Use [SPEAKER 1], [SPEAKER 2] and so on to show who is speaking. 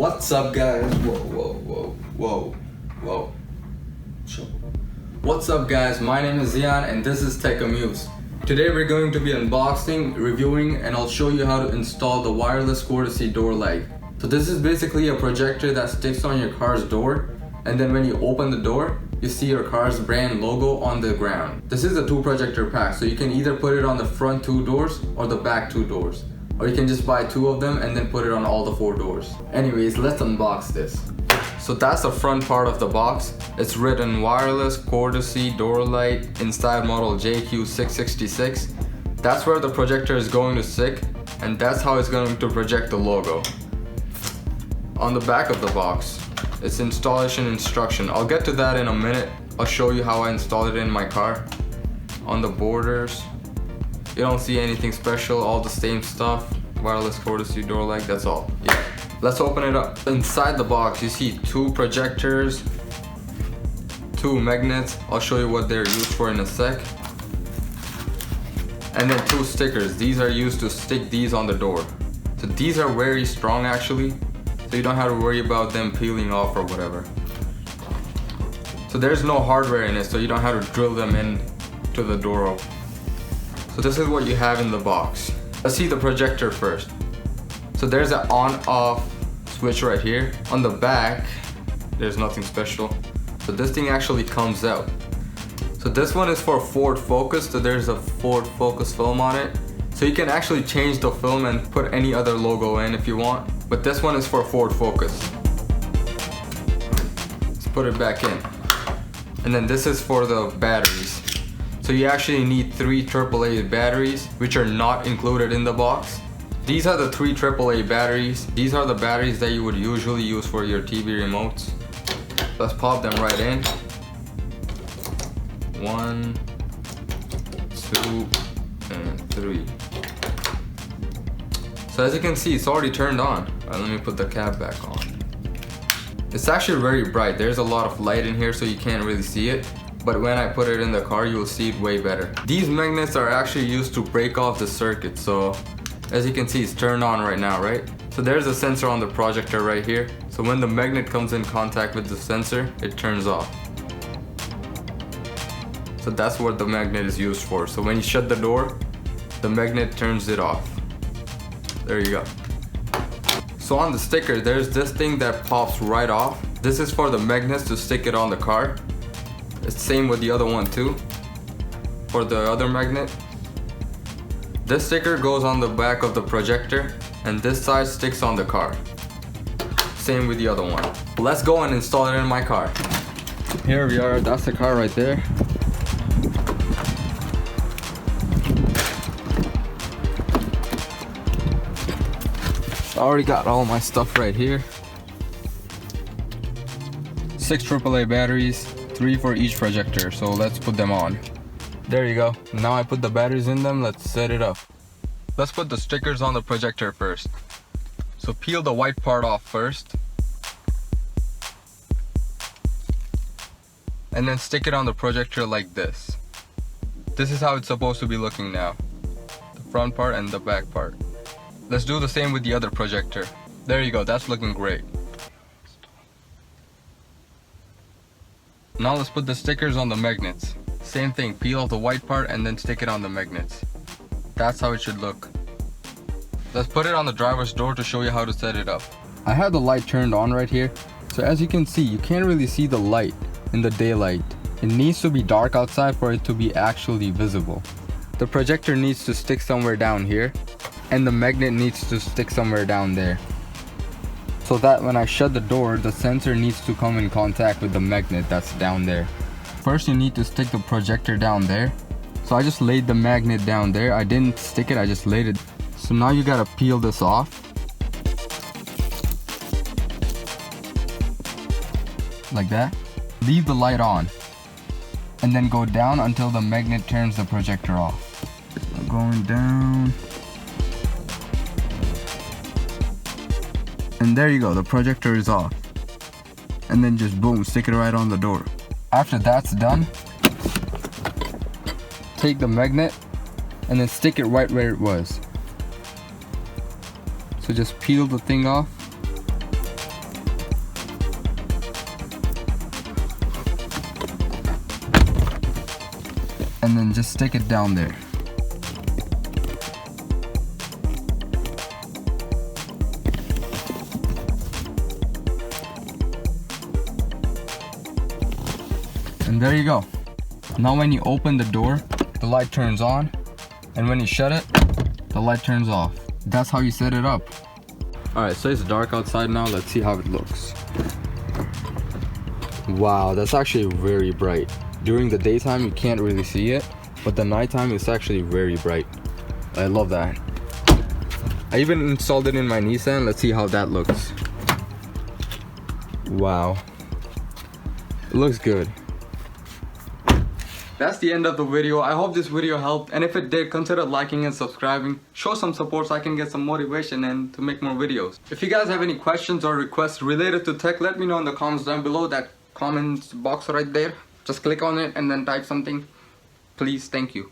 [SPEAKER 1] What's up, guys? Whoa. What's up, guys? My name is Zion and this is Tech Amuse. Today we're going to be unboxing, reviewing, and I'll show you how to install the wireless courtesy door light. So this is basically a projector that sticks on your car's door, and then when you open the door, you see your car's brand logo on the ground. This is a 2 projector pack, so you can either put it on the front 2 doors or the back 2 doors. Or you can just buy 2 of them and then put it on all the 4 doors. Anyways, let's unbox this. So that's the front part of the box. It's written wireless courtesy door light inside model JQ666. That's where the projector is going to stick, and that's how it's going to project the logo. On the back of the box, it's installation instruction. I'll get to that in a minute. I'll show you how I installed it in my car. On the borders, you don't see anything special, all the same stuff. Wireless courtesy door light, that's all. Yeah. Let's open it up. Inside the box, you see 2 projectors, 2 magnets. I'll show you what they're used for in a sec. And then 2 stickers. These are used to stick these on the door. So these are very strong actually, so you don't have to worry about them peeling off or whatever. So there's no hardware in it, so you don't have to drill them in to the door. So this is what you have in the box. Let's see the projector first. So there's an on-off switch right here. On the back, there's nothing special. So this thing actually comes out. So this one is for Ford Focus, so there's a Ford Focus film on it. So you can actually change the film and put any other logo in if you want. But this one is for Ford Focus. Let's put it back in. And then this is for the batteries. So you actually need 3 AAA batteries, which are not included in the box. These are the 3 AAA batteries. These are the batteries that you would usually use for your TV remotes. Let's pop them right in. 1, 2, and 3. So as you can see, it's already turned on. Let me put the cap back on. It's actually very bright. There's a lot of light in here, so you can't really see it. But when I put it in the car, you'll see it way better. These magnets are actually used to break off the circuit. So as you can see, it's turned on right now, right? So there's a sensor on the projector right here. So when the magnet comes in contact with the sensor, it turns off. So that's what the magnet is used for. So when you shut the door, the magnet turns it off. There you go. So on the sticker, there's this thing that pops right off. This is for the magnets to stick it on the car. It's same with the other one too. For the other magnet, this sticker goes on the back of the projector, and this side sticks on the car. Same with the other one. Let's go and install it in my car. Here we are, that's the car right there. I already got all my stuff right here. 6 AAA batteries, 3 for each projector, so let's put them on. There you go. Now I put the batteries in them, let's set it up. Let's put the stickers on the projector first. So peel the white part off first. And then stick it on the projector like this. This is how it's supposed to be looking now. The front part and the back part. Let's do the same with the other projector. There you go, that's looking great. Now let's put the stickers on the magnets. Same thing, peel off the white part and then stick it on the magnets. That's how it should look. Let's put it on the driver's door to show you how to set it up. I have the light turned on right here. So as you can see, you can't really see the light in the daylight. It needs to be dark outside for it to be actually visible. The projector needs to stick somewhere down here, and the magnet needs to stick somewhere down there. So that when I shut the door, the sensor needs to come in contact with the magnet that's down there. First you need to stick the projector down there. So I just laid the magnet down there. I didn't stick it, I just laid it. So now you gotta peel this off. Like that. Leave the light on. And then go down until the magnet turns the projector off. Going down. And there you go, the projector is off. And then just boom, stick it right on the door. After that's done, take the magnet and then stick it right where it was. So just peel the thing off and then just stick it down there. And there you go. Now when you open the door, the light turns on, and when you shut it, the light turns off. That's how you set it up. Alright, so it's dark outside now. Let's see how it looks. Wow, that's actually very bright. During the daytime you can't really see it, but the nighttime it's actually very bright. I love that. I even installed it in my Nissan. Let's see how that looks. Wow, it looks good. That's the end of the video. I hope this video helped, and if it did, consider liking and subscribing. Show some support so I can get some motivation and to make more videos. If you guys have any questions or requests related to tech, let me know in the comments down below. That comments box right there, just click on it and then type something, please. Thank you.